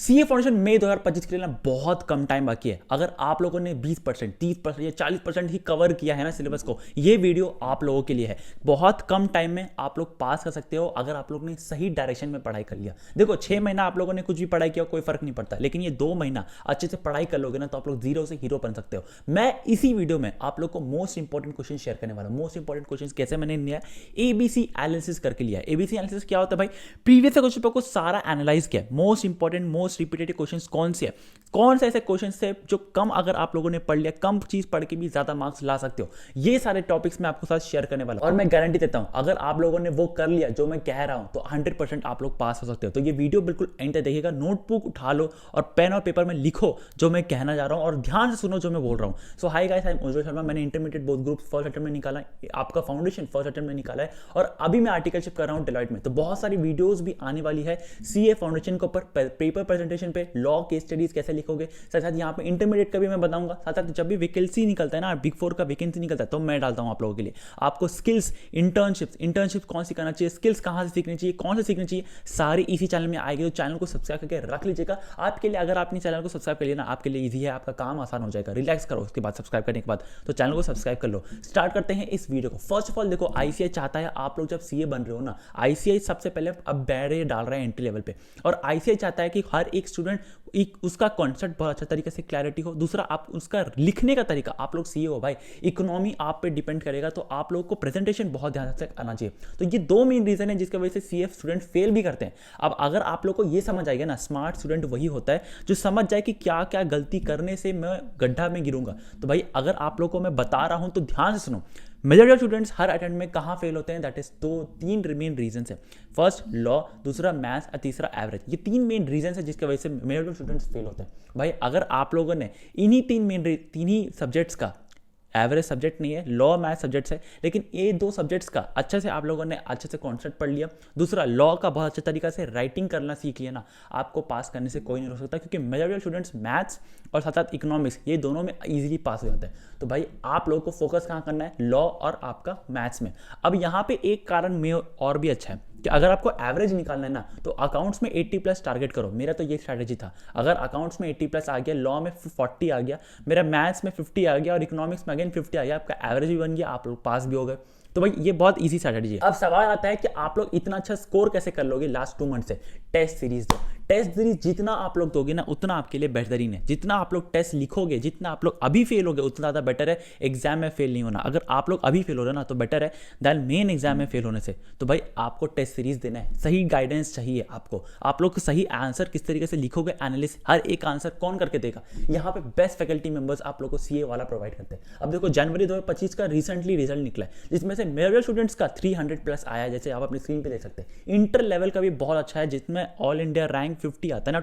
CA foundation मई 2025 के लिए ना बहुत कम टाइम बाकी है। अगर आप लोगों ने 20%, 30% या 40% ही कवर किया है ना सिलेबस को, ये वीडियो आप लोगों के लिए है। बहुत कम टाइम में आप लोग पास कर सकते हो अगर आप लोगों ने सही डायरेक्शन में पढ़ाई कर लिया। देखो 6 महीना आप लोगों ने कुछ भी पढ़ाई किया कोई फर्क नहीं पड़ता, लेकिन ये 2 महीना अच्छे से पढ़ाई कर लोगे ना तो आप लोग जीरो से हीरो बन सकते हो। मैं इसी वीडियो में आप लोग को मोस्ट इंपॉर्टेंट क्वेश्चन शेयर करने वाला हूं। मोस्ट इंपॉर्टेंट क्वेश्चन कैसे मैंने लिया, एबीसी एनालिसिस करके लिया। एबीसी एनालिसिस क्या होता है भाई? प्रीवियस क्वेश्चन पेपर को सारा एनालाइज किया, most important most repeated question कौन से है, कौन से ऐसे क्वेश्चन है जो कम अगर आप लोगों ने पढ़ लिया, कम चीज पढ़ के भी ज्यादा मार्क्स ला सकते हो। ये सारे टॉपिक्स मैं आपको साथ शेयर करने वाला हूं और मैं गारंटी देता हूं अगर आप लोगों ने वो कर लिया जो मैं कह रहा हूं तो 100% आप लोग पास हो सकते हो। तो ये वीडियो बिल्कुल एंड तक देखिएगा, नोटबुक उठा लो और पेन और पेपर में लिखो जो मैं कहना जा रहा हूं और ध्यान से सुनो जो मैं बोल रहा हूं। सो हाय गाइस, आई एम उज्जवल शर्मा। मैंने intermediate both group first attempt में निकाला, आपका फाउंडेशन फर्स्ट अटेम्प्ट में निकाला है और अभी मैं आर्टिकलशिप कर रहा हूं डेलॉयट में। तो बहुत सारी वीडियोस भी आने वाली है सीए फाउंडेशन के ऊपर, पेपर प्रेजेंटेशन पे, लॉ केस स्टडीज कैसे लिखोगे, साथ साथ यहाँ पे इंटरमीडिएट का भी मैं बताऊंगा। साथ साथ जब भी वैकेंसी निकलता है ना, बिग 4 का वैकेंसी निकलता है तो मैं डालता हूँ आप लोगों के लिए। आपको स्किल्स, इंटर्नशिप कौन सी करना चाहिए, स्किल्स कहाँ से सीखनी चाहिए, कौन से सीखनी चाहिए, सारी इसी चैनल में आएगी। तो चैनल को सब्सक्राइब करके रख लीजिएगा आपके लिए। अगर आपने चैनल को सब्सक्राइब कर लिया ना, आपके लिए ईजी है, आपका काम आसान हो जाएगा। रिलैक्स करो उसके बाद सब्सक्राइब करने के बाद, तो चैनल को सब्सक्राइब कर लो। स्टार्ट करते हैं इस वीडियो को। फर्स्ट ऑफ ऑल देखो, आईसीआई चाहता है आप लोग जब सीए बन रहे हो ना, आईसीआई सबसे पहले अब बैरियर डाल रहा है एंट्री लेवल पे, और आईसीआई चाहता है कि हर एक स्टूडेंट उसका कॉन्सेप्ट बहुत अच्छा तरीके से क्लैरिटी हो। दूसरा, आप उसका लिखने का तरीका, आप लोग सीए हो भाई, इकोनॉमी आप पे डिपेंड करेगा, तो आप लोगों को प्रेजेंटेशन बहुत ध्यान से आना चाहिए। तो ये 2 मेन रीजन है जिसकी वजह से सीए स्टूडेंट फेल भी करते हैं। अब अगर आप लोग को ये समझ आएगा ना, स्मार्ट स्टूडेंट वही होता है जो समझ जाए कि क्या क्या गलती करने से मैं गड्ढा में गिरूंगा। तो भाई अगर आप लोग को मैं बता रहा हूं तो ध्यान से सुनो। मेजॉरिटी स्टूडेंट्स हर अटेम्प्ट में कहाँ फेल होते हैं, दैट इज 3 मेन रीजन है। फर्स्ट लॉ, दूसरा मैथ्स और तीसरा एवरेज। ये 3 मेन रीजन है जिसकी वजह से मेजॉरिटी स्टूडेंट्स फेल होते हैं। भाई अगर आप लोगों ने इन्हीं 3 ही सब्जेक्ट्स का, एवरेज सब्जेक्ट नहीं है, लॉ मैथ सब्जेक्ट्स है, लेकिन ये 2 सब्जेक्ट्स का अच्छे से आप लोगों ने अच्छे से कॉन्सेप्ट पढ़ लिया, दूसरा लॉ का बहुत अच्छे तरीके से राइटिंग करना सीख लिया ना, आपको पास करने से कोई नहीं रोक सकता, क्योंकि मेजॉरिटी स्टूडेंट्स मैथ्स और साथ साथ इकोनॉमिक्स ये दोनों में इजीली पास हो जाता है। तो भाई आप लोगों को फोकस कहाँ करना है, लॉ और आपका मैथ्स में। अब यहाँ पे एक कारण में और भी अच्छा है कि अगर आपको एवरेज निकालना है ना, तो अकाउंट्स में 80+ टारगेट करो। मेरा तो ये स्ट्रैटेजी था। अगर अकाउंट्स में 80+ आ गया, लॉ में 40 आ गया, मेरा मैथ्स में 50 आ गया और इकोनॉमिक्स में अगेन 50 आ गया, आपका एवरेज भी बन गया, आप लोग पास भी हो गए। तो भाई ये बहुत इजी स्ट्रैटेजी है। अब सवाल आता है कि आप लोग इतना अच्छा स्कोर कैसे कर लोगे लास्ट 2 मंथ से। टेस्ट सीरीज दो। टेस्ट सीरीज जितना आप लोग दोगे ना उतना आपके लिए बेहतरीन है। जितना आप लोग टेस्ट लिखोगे, जितना आप लोग अभी फेल होगे उतना ज़्यादा बेटर है एग्जाम में फेल नहीं होना। अगर आप लोग अभी फेल हो रहे ना तो बेटर है दैन मेन एग्जाम में फेल होने से। तो भाई आपको टेस्ट सीरीज देना है, सही गाइडेंस चाहिए आपको। आप लोग सही आंसर किस तरीके से लिखोगे, एनालिसिस हर एक आंसर कौन करके देगा, यहाँ पे बेस्ट फैकल्टी मेंबर्स आप लोग को सीए वाला प्रोवाइड करते हैं। अब देखो जनवरी 2025 का रिसेंटली रिजल्ट निकला है, जिसमें से मेजर स्टूडेंट्स का 300+ आया है, जैसे आप अपनी स्क्रीन पे देख सकते हैं। इंटर लेवल का भी बहुत अच्छा है, जिसमें ऑल इंडिया रैंक 50 आता है ना,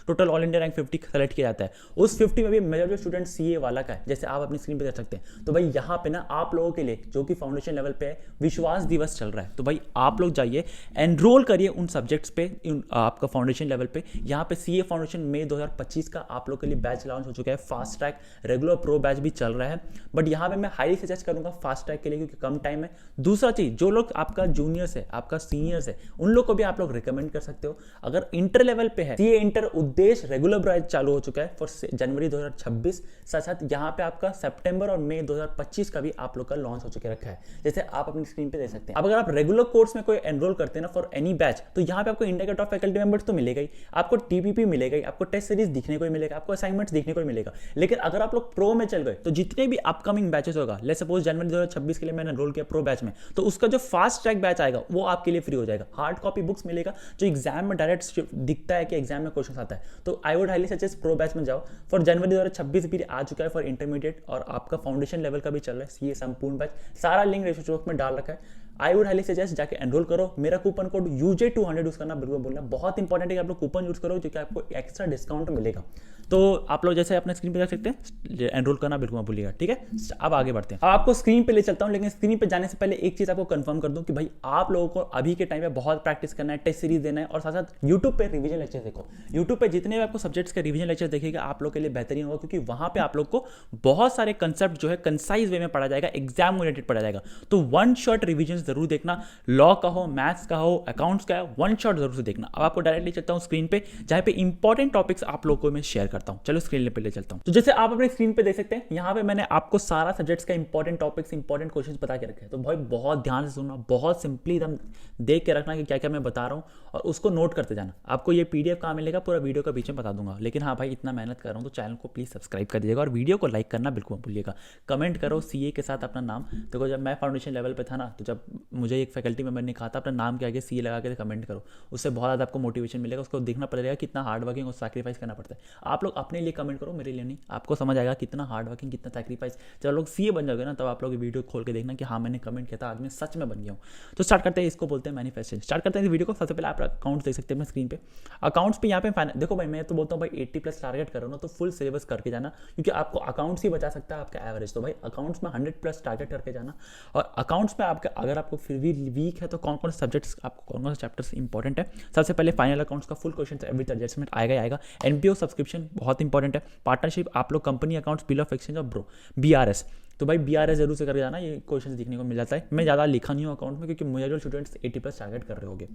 total all India rank 50 select किया जाता है। उस 50 में भी मेजॉरिटी स्टूडेंट सीए वाला का है, जैसे आप अपनी स्क्रीन पे देख सकते हैं। तो भाई यहाँ पे ना आप लोगों के लिए जो कि फाउंडेशन लेवल पे है, विश्वास दिवस चल रहा है, तो भाई आप लोग जाइए एनरोल करिए उन सब्जेक्ट्स पे, आपका फाउंडेशन लेवल पे। यहाँ पे सीए फाउंडेशन मई 2025 का आप लोग के लिए बैच लॉन्च हो चुका है। Fast track regular pro batch भी चल रहा है, बट यहाँ पे मैं हाईली सजेस्ट करूंगा फास्ट ट्रैक के लिए, क्योंकि कम टाइम है। दूसरा चीज, जो लोग आपका जूनियर्स है, आपका सीनियर्स है, उन लोग को भी आप लोग रिकमेंड कर सकते हो। अगर इंटर लेवल पे है, सीए इंटर उद्देश्य रेगुलर बैच चालू हो चुका है फॉर जनवरी 2026। साथ साथ यहाँ पे आपका सितंबर और मई 2025 का भी आप लोग का लॉन्च हो चुके रखा है, जैसे आप अपनी स्क्रीन पे देख सकते हैं। अब अगर आप रेगुलर कोर्स में कोई एनरोल करते हैं ना फॉर एनी बैच, तो यहाँ पे आपको इंडिया के टॉप फैकल्टी मेंबर्स तो मिलेगा ही, आपको टीपीपी मिलेगा ही, आपको टेस्ट सीरीज दिखने को ही मिलेगा, आपको असाइनमेंट्स देखने को ही मिलेगा। लेकिन अगर आप लोग प्रो में चल गए तो जितने भी अपकमिंग बैचेस होगा, लेट्स सपोज जनवरी 2026 के लिए मैंने एनरोल किया प्रो बैच में, तो उसका जो फास्ट ट्रैक बैच आएगा वो आपके लिए फ्री हो जाएगा। हार्ड कॉपी बुक्स मिलेगा, जो एग्जाम में डायरेक्ट दिखता है कि एग्जाम में क्वेश्चन आता है, तो I would highly suggest pro batch में जाओ। फॉर जनवरी 2026 भी आ चुका है फॉर इंटरमीडिएट, और आपका फाउंडेशन लेवल का भी चल रहा है सीए संपूर्ण बैच। सारा लिंक डिस्क्रिप्शन बॉक्स में डाल रखा है। आई वुड हाईली सजेस्ट जाके एनरोल करो। मेरा कूपन कोड UJ200 यूज करना बिल्कुल बोलना, बहुत इंपॉर्टेंट है कि आप लोग कूपन यूज करो, क्योंकि आपको एक्स्ट्रा डिस्काउंट मिलेगा। तो आप लोग जैसे अपने स्क्रीन पे देख सकते हैं, एनरोल करना बिल्कुल मत भूलिएगा, ठीक है। अब आगे बढ़ते हैं। अब आपको स्क्रीन पे ले चलता हूं, लेकिन स्क्रीन पे जाने से पहले एक चीज आपको कंफर्म कर दूं कि भाई आप लोगों को अभी के टाइम पे बहुत प्रैक्टिस करना है, टेस्ट सीरीज देना है, और साथ साथ यूट्यूब पे रिवीजन लेक्चर देखो। यूट्यूब पे जितने भी आपको सब्जेक्ट्स के रिवीजन लेक्चर देखेगा आप लोग के लिए बेहतरीन होगा, क्योंकि वहां पे आप लोग को बहुत सारे कंसेप्ट जो है कंसाइज वे में पढ़ा जाएगा, एग्जाम ओरिएंटेड पढ़ा जाएगा। तो वन शॉट रिविजन जरूर देखना, लॉ का हो, मैथ्स का हो, अकाउंट्स का हो, वन शॉट जरूर से देखना। अब आपको डायरेक्टली चलता हूँ स्क्रीन पे, जहाँ पे इंपॉर्टेंट टॉपिक्स आप लोगों को मैं शेयर करता हूँ। चलो स्क्रीन पे ले चलता हूँ। तो जैसे आप अपने स्क्रीन पे देख सकते हैं, यहाँ पे मैंने आपको सारा सब्जेक्ट्स का इंपॉर्टेंट टॉपिक्स, इंपॉर्टेंट क्वेश्चन बता के रखे हैं। तो भाई बहुत ध्यान से सुनना, बहुत सिंपली एकदम देख के रखना कि क्या क्या मैं बता रहा हूँ, और उसको नोट करते जाना। आपको ये पीडीएफ कहाँ मिलेगा, पूरा वीडियो का बीच में बता दूंगा। लेकिन हाँ भाई, इतना मेहनत कर रहा हूँ तो चैनल को प्लीज सब्सक्राइब कर दीजिएगा, और वीडियो को लाइक करना बिल्कुल मत भूलिएगा। कमेंट करो सीए के साथ अपना नाम। देखो जब मैं फाउंडेशन लेवल पे था ना, तो जब मुझे एक फैकल्टी मेंबर ने कहा था अपना नाम के आगे सीए लगा के कमेंट करो, उससे बहुत ज़्यादा आपको मोटिवेशन मिलेगा। उसको देखना पड़ेगा कितना हार्ड वर्किंग और सैक्रिफाइस करना पड़ता है। आप लोग अपने लिए कमेंट करो, मेरे लिए नहीं। आपको समझ आएगा कितना हार्ड वर्किंग, कितना सैक्रिफाइस। जब लोग सीए बन जाओगे ना, तब आप लोग वीडियो खोल के देखना कि हाँ मैंने कमेंट किया था, आज मैं सच में बन गया हूँ। तो स्टार्ट करते हैं, इसको बोलते हैं मैनिफेस्टेशन। स्टार्ट करते हैं इस वीडियो को। सबसे पहले आप अकाउंट्स देख सकते हैं अपने स्क्रीन पे। अकाउंट्स पे यहाँ पे देखो भाई, मैं तो बोलता हूँ भाई 80+ टारगेट करो ना, तो फुल सिलेबस करके जाना, क्योंकि आपको अकाउंट्स ही बचा सकता है आपका एवरेज। तो भाई अकाउंट्स में 100+ टारगेट करके जाना। और अकाउंट्स में आपका अगर आपको फिर भी वीक है, तो कौन कौन से सब्जेक्ट्स, आपको कौन कौन से चैप्टर्स इंपॉर्टेंट है। सबसे पहले फाइनल अकाउंट्स का फुल क्वेश्चन एवरी एडजस्टमेंट आएगा ही आएगा। एनपीओ सब्सक्रिप्शन बहुत इंपॉर्टेंट है। पार्टनरशिप, आप लोग company accounts, bill of exchange और ब्रो बीआरएस। तो भाई बीआरएस जरूर से करके जाना, ये क्वेश्चन देखने को मिल जाता है। मैं ज़्यादा लिखा नहीं हूँ अकाउंट में, क्योंकि मुझे जो स्टूडेंट्स 80+ टारगेट कर रहे होंगे।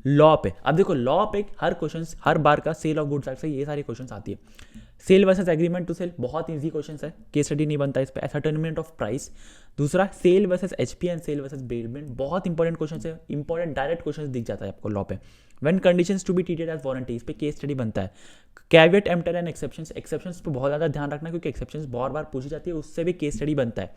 लॉ पे, अब देखो लॉ पे हर क्वेश्चन, हर बार का सेल ऑफ गुड्स से ये सारे क्वेश्चन आती है। Sale versus agreement to sale बहुत इजी क्वेश्चन है, केस स्टडी नहीं बनता इस पर। Ascertainment of price. दूसरा sale versus HP and sale versus bailment, बहुत इंपॉर्टेंट क्वेश्चन है। इंपॉर्टेंट डायरेक्ट क्वेश्चन दिख जाता है आपको लॉ पे। When conditions to be treated as warranty, इस पे केस स्टडी बनता है। Caveat emptor and exceptions, exceptions पे बहुत ज़्यादा ध्यान रखना, क्योंकि एक्सेप्शंस बहुत बार पूछी जाती है, उससे भी केस स्टडी बनता है।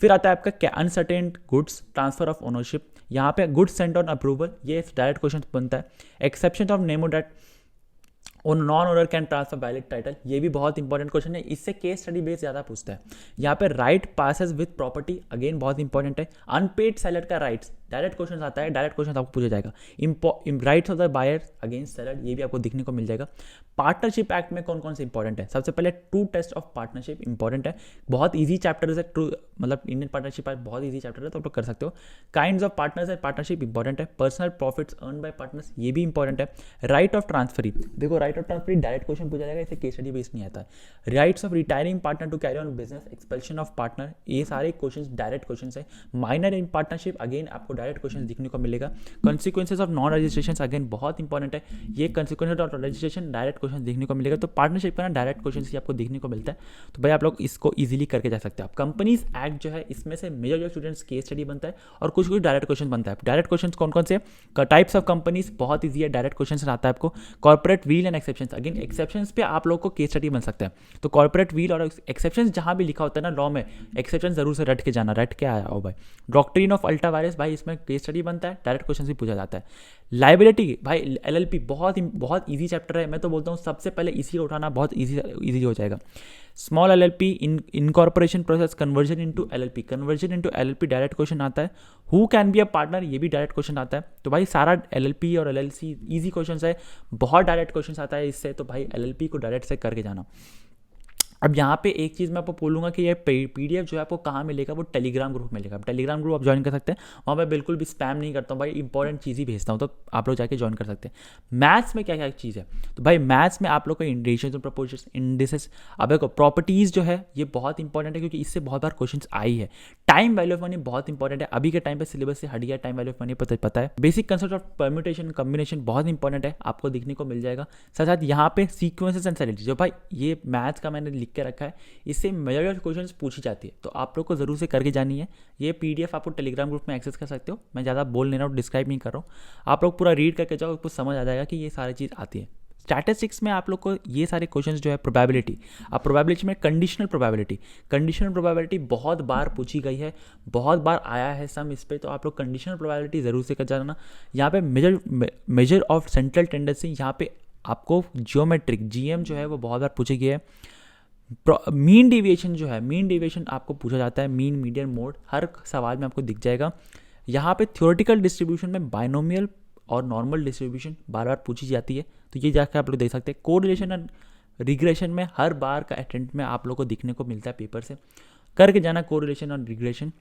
फिर आता है आपका uncertain goods, transfer of ownership. यहाँ पे गुड्स सेंट ऑन अप्रूवल, ये डायरेक्ट क्वेश्चन बनता है। एक्सेप्शन ऑफ नेमो डेट और non owner can transfer valid title, ये भी बहुत इंपॉर्टेंट क्वेश्चन है, इससे केस स्टडी बेस ज़्यादा पूछता है। यहाँ पे right passes with property, again बहुत इंपॉर्टेंट है। अनपेड सेलर का राइट्स, डायरेक्ट क्वेश्चन आता है, डायरेक्ट क्वेश्चन आपको पूछा जाएगा। Rights of the buyer against seller, ये भी आपको देखने को मिल जाएगा। पार्टनरशिप एक्ट में कौन कौन से इंपॉर्टेंट है, सबसे पहले true test of partnership important है, बहुत ईजी चैप्टर है। ट्रू मतलब इंडियन पार्टनरशिप बहुत ईजी चैप्टर है, तो आप लोग कर सकते हो। Kinds of partners and partnership important है। Personal profits earn by partners, ये भी इंपॉर्टेंट है। राइट ऑफ ट्रांसफरी, देखो right of transferee direct question पूछा जाएगा, इसे केस स्टडी बेस नहीं आता है। Rights of retiring partner to carry on business, एक्सपेल्शन of partner, ये सारे क्वेश्चन डायरेक्ट क्वेश्चन है। माइनर इन पार्टनरशिप, अगेन आपको डायरेक्ट क्वेश्चन दिखने को मिलेगा। Consequences of non registration, again बहुत इंपॉर्टेंट है, ये consequences of registration direct question देखने को मिलेगा। तो पार्टनरशिप का ना डायरेक्ट क्वेश्चन ही आपको देखने को मिलता है, तो भाई आप लोग इसको इजीली करके जा सकते हैं। आप कंपनीज एक्ट जो है, इसमें से मेजर जो स्टूडेंट्स केस स्टडी बनता है, और कुछ कुछ डायरेक्ट क्वेश्चन बनता है। डायरेक्ट क्वेश्चन कौन कौन से, टाइप्स ऑफ कंपनीज बहुत ईजी है, डायरेक्ट क्वेश्चन आता है आपको। Corporate wheel and exception, again exception पे आप लोग को केस स्टडी बन सकता है। तो कॉर्पोरेट व्हील और एक्सेप्शन जहां भी लिखा होता है ना लॉ में, एक्सेप्शन जरूर से रट के जाना, रट के आया हो भाई। डॉक्ट्रिन ऑफ अल्ट्रा वायरस, भाई इसमें केस स्टडी बनता है, डायरेक्ट क्वेश्चन भी पूछा जाता है। लाइबिलिटी, भाई एलएलपी बहुत ईजी चैप्टर है, मैं तो बोलता हूँ सबसे पहले इसी को उठाना, बहुत ईजी हो जाएगा। Small LLP incorporation process, conversion into LLP, conversion into LLP direct question आता है। Who can be a partner, ये भी डायरेक्ट क्वेश्चन आता है। तो भाई सारा एलएलपी और एलएलसी इजी क्वेश्चन है, बहुत डायरेक्ट क्वेश्चन आता है इससे, तो भाई एलएलपी को डायरेक्ट से करके जाना। अब यहाँ पे एक चीज़ मैं आपको बोलूँगा कि ये पीडीएफ जो है आपको कहाँ मिलेगा, वो टेलीग्राम ग्रुप मिलेगा। टेलीग्राम ग्रुप आप ज्वाइन कर सकते हैं, वहाँ मैं बिल्कुल भी स्पैम नहीं करता हूँ भाई, इंपॉर्टेंट चीज़ ही भेजता हूँ, तो आप लोग जाके ज्वाइन कर सकते हैं। मैथ्स में क्या क्या चीज़ है, तो भाई मैथ्स में आप लोग को इंडिकेशंस और प्रपोर्शंस, इंडिसेस, अब देखो प्रॉपर्टीज़ जो है ये बहुत इंपॉर्टेंट है, क्योंकि इससे बहुत बार क्वेश्चन आई है। टाइम वैल्यू ऑफ मनी बहुत इंपॉर्टेंट है, अभी के टाइम पे सिलेबस से हट गया टाइम वैल्यू ऑफ मनी, पता है। Basic concept of permutation combination बहुत इंपॉर्टेंट है, आपको देखने को मिल जाएगा। साथ साथ यहाँ पे सीक्वेंसेस एंड सैलरी, जो भाई ये मैथ्स का मैंने लिख के रखा है, इससे मेजर क्वेश्चंस पूछी जाती है, तो आप लोग को जरूर से करके जानी है। ये पीडीएफ आपको टेलीग्राम ग्रुप में एक्सेस कर सकते हो, मैं ज़्यादा बोल नहीं रहा हूँ, डिस्क्राइब नहीं कर रहा हूँ, आप लोग पूरा रीड करके जाओ, आपको समझ आ जाएगा कि ये सारी चीज़ आती है। स्टैटिस्टिक्स में आप लोग को ये सारे क्वेश्चंस जो है प्रोबेबिलिटी, अब प्रोबेबिलिटी में कंडीशनल प्रोबेबिलिटी बहुत बार पूछी गई है, बहुत बार आया है सम इस पे, तो आप लोग कंडीशनल प्रोबेबिलिटी जरूर से कर जाना। यहाँ पे मेजर ऑफ सेंट्रल टेंडेंसी, यहाँ पे आपको जियोमेट्रिक जीएम जो है वो बहुत बार पूछी गई है। मीन डेविएशन जो है, मीन डेविएशन आपको पूछा जाता है, मीन मीडियन मोड हर सवाल में आपको दिख जाएगा। यहाँ पे थ्योरेटिकल डिस्ट्रीब्यूशन में बाइनोमियल और नॉर्मल डिस्ट्रीब्यूशन बार बार पूछी जाती है, तो ये जाकर आप लोग देख सकते हैं। कोरिलेशन एंड रिग्रेशन में हर बार का अटेम्प्ट में आप लोग को दिखने को मिलता है, पेपर से करके जाना कोरिलेशन और रिग्रेशन।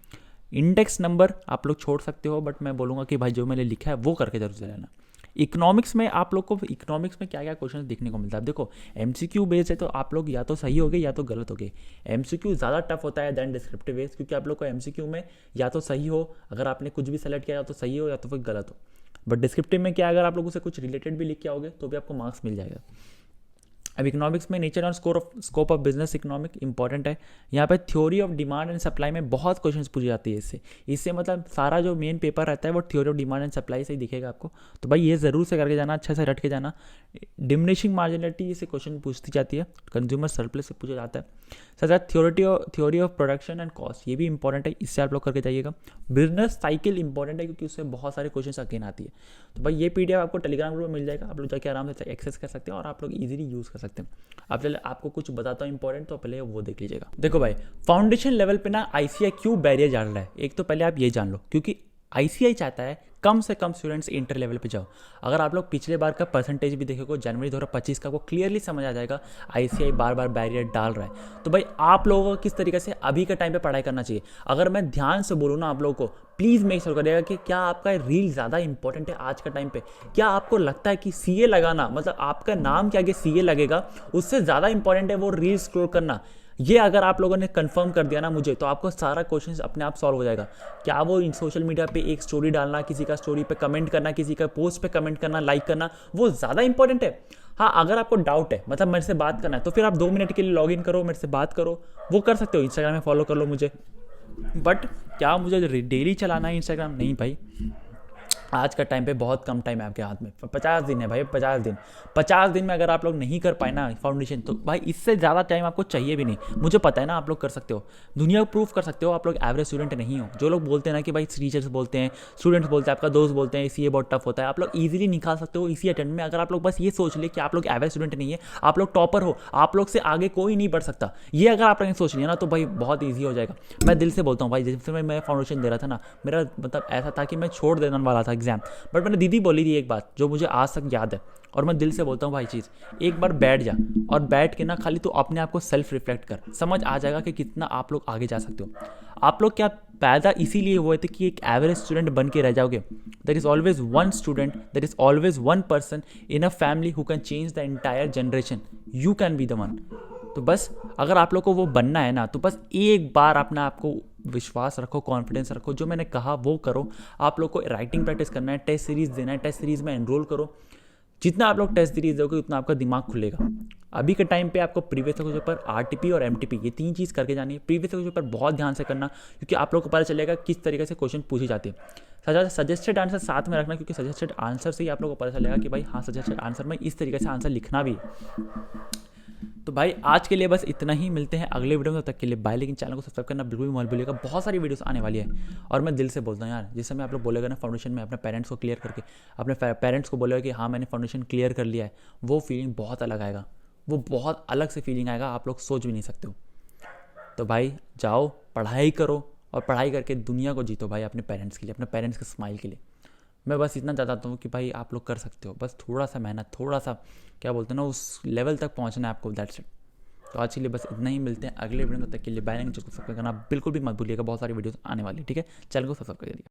इंडेक्स नंबर आप लोग छोड़ सकते हो, बट मैं बोलूँगा कि भाई जो मैंने लिखा है वो करके जरूर से रहना। इकोनॉमिक्स में आप लोग को इकोनॉमिक्स में क्या क्या क्वेश्चन देखने को मिलता है। देखो एमसीक्यू बेस्ड है तो आप लोग या तो सही होगे या तो गलत होगे। एमसीक्यू ज़्यादा टफ होता है दैन डिस्क्रिप्टिव बेस्ड, क्योंकि आप लोग को एमसीक्यू में या तो सही हो, अगर आपने कुछ भी सेलेक्ट किया या तो सही हो या तो फिर गलत हो। बट डिस्क्रिप्टिव में क्या, अगर आप लोग उसे कुछ रिलेटेड भी लिख के आओगे तो भी आपको मार्क्स मिल जाएगा। अब इकोनॉमिक्स में नेचर और scope of business economic important है। यहाँ पे theory of demand and supply में बहुत क्वेश्चंस पूछी जाती है इससे मतलब सारा जो मेन पेपर रहता है वो theory of demand and supply से ही दिखेगा आपको। तो भाई ये ज़रूर से करके जाना, अच्छा से रट के जाना। डिमिनिशिंग मार्जिनलिटी से क्वेश्चन पूछती जाती है, कंज्यूमर सरप्लस से पूछा जाता है। साथ साथ theory of production and cost, ये भी इंपॉर्टेंट है, इससे आप लोग करके जाइएगा। बिजनेस साइकिल इंपॉर्टेंट है क्योंकि उससे बहुत सारे क्वेश्चन अगेन आती है। तो भाई ये पीडीएफ आपको टेलीग्राम ग्रुप में मिल जाएगा, आप लोग जाके आराम से एक्सेस कर सकते हैं और आप लोग इजीली यूज़ कर सकते हैं। अब चले आपको कुछ बताता हूँ इंपॉर्टेंट, तो पहले वो देख लीजिएगा। देखो भाई फाउंडेशन लेवल पे ना आईसीआई क्यों बैरियर जान रहा है, एक तो पहले आप ये जान लो, क्योंकि आईसीआई चाहता है कम से कम स्टूडेंट्स इंटर लेवल पे जाओ। अगर आप लोग पिछले बार का परसेंटेज भी देखोगे जनवरी 2025 का, वो क्लियरली समझ आ जाएगा आईसीआई बार बार बैरियर डाल रहा है। तो भाई आप लोगों को किस तरीके से अभी के टाइम पे पढ़ाई करना चाहिए। अगर मैं ध्यान से बोलूँ ना आप लोगों को, प्लीज़ मेक श्योर करिएगा कि क्या आपका रील ज़्यादा इंपॉर्टेंट है आज का टाइम पे। क्या आपको लगता है कि सीए लगाना, मतलब आपका नाम के आगे सीए लगेगा, उससे ज़्यादा इंपॉर्टेंट है वो रील स्क्रॉल करना। ये अगर आप लोगों ने कंफर्म कर दिया ना मुझे, तो आपको सारा क्वेश्चन अपने आप सॉल्व हो जाएगा। क्या वो इन सोशल मीडिया पे एक स्टोरी डालना, किसी का स्टोरी पे कमेंट करना, किसी का पोस्ट पे कमेंट करना, लाइक करना, वो ज़्यादा इंपॉर्टेंट है। हाँ अगर आपको डाउट है, मतलब मेरे से बात करना है, तो फिर आप 2 मिनट के लिए लॉग इन करो, मेरे से बात करो, वो कर सकते हो। इंस्टाग्राम में फॉलो कर लो मुझे। बट क्या मुझे डेली चलाना है इंस्टाग्राम? नहीं भाई, आज का टाइम पे बहुत कम टाइम है आपके हाथ में, 50 दिन है भाई, 50 दिन में अगर आप लोग नहीं कर पाए ना फाउंडेशन, तो भाई इससे ज़्यादा टाइम आपको चाहिए भी नहीं। मुझे पता है ना आप लोग कर सकते हो, दुनिया को प्रूफ कर सकते हो, आप लोग एवरेज स्टूडेंट नहीं हो। जो लोग बोलते हैं ना कि भाई टीचर्स बोलते हैं, स्टूडेंट्स बोलते हैं, आपका दोस्त बोलते हैं सीए बहुत टफ होता है, आप लोग ईजिली निकाल सकते हो इसी अटेम्प्ट में। अगर आप लोग बस ये सोच ले कि आप लोग एवरेज स्टूडेंट नहीं है, आप लोग टॉपर हो, आप लोग से आगे कोई नहीं बढ़ सकता, ये अगर आप लोगों ने सोच लिया ना, तो भाई बहुत ईजी हो जाएगा। मैं दिल से बोलता हूँ भाई, जैसे मैं फाउंडेशन दे रहा था ना, मेरा मतलब ऐसा था कि मैं छोड़ देने वाला था एग्जाम, बट मैंने दीदी बोली थी एक बात जो मुझे आज तक याद है, और मैं दिल से बोलता हूँ भाई चीज़, एक बार बैठ जा और बैठ के ना खाली तो अपने आप को सेल्फ रिफ्लेक्ट कर, समझ आ जाएगा कि कितना आप लोग आगे जा सकते हो। आप लोग क्या पैदा इसीलिए हुए थे कि एक एवरेज स्टूडेंट बन के रह जाओगे? There is always one student, there is always one person in a family who can change the entire generation, you can be the one. तो बस अगर आप लोग को वो बनना है ना, तो बस एक बार अपना आपको विश्वास रखो, कॉन्फिडेंस रखो, जो मैंने कहा वो करो। आप लोग को राइटिंग प्रैक्टिस करना है, टेस्ट सीरीज देना है, टेस्ट सीरीज में एनरोल करो। जितना आप लोग टेस्ट सीरीज दोगे उतना आपका दिमाग खुलेगा। अभी के टाइम पे आपको प्रीवियस क्वेश्चन पेपर, आरटीपी और एमटीपी, ये 3 चीज़ करके जानी है। प्रीवियस क्वेश्चन पेपर बहुत ध्यान से करना, क्योंकि आप लोग को पता चलेगा किस तरीके से क्वेश्चन पूछे जाते हैं। सजेस्टेड आंसर साथ में रखना, क्योंकि सजेस्टेड आंसर से ही आप लोग को पता चलेगा कि भाई हाँ सजेस्टेड आंसर में इस तरीके से आंसर लिखना भी है। तो भाई आज के लिए बस इतना ही, मिलते हैं अगले वीडियो में, तब तक के लिए बाय। लेकिन चैनल को सब्सक्राइब करना बिल्कुल भी मत भूलिएगा, बहुत सारी वीडियोस आने वाली है। और मैं दिल से बोलता हूँ यार, जिस समय आप लोग बोलेगा ना फाउंडेशन में अपने पेरेंट्स को क्लियर करके, अपने पेरेंट्स को बोलेगा कि हाँ मैंने फाउंडेशन क्लियर कर लिया है, वो फीलिंग बहुत अलग आएगा, वो बहुत अलग से फीलिंग आएगा, आप लोग सोच भी नहीं सकते हो। तो भाई जाओ पढ़ाई करो, और पढ़ाई करके दुनिया को जीतो भाई, अपने पेरेंट्स के लिए, अपने पेरेंट्स के स्माइल के लिए। मैं बस इतना चाहता हूँ कि भाई आप लोग कर सकते हो, बस थोड़ा सा मेहनत, थोड़ा सा क्या बोलते हैं ना, उस लेवल तक पहुँचना है आपको, दैट्स इट। तो आज के लिए बस इतना ही, मिलते हैं अगले वीडियो में, तब तक के लिए बाय। चैनल को सब्सक्राइब करना बिल्कुल भी मत भूलिएगा, बहुत सारी वीडियोस आने वाली है, ठीक है। चैनल को सब्सक्राइब करिए।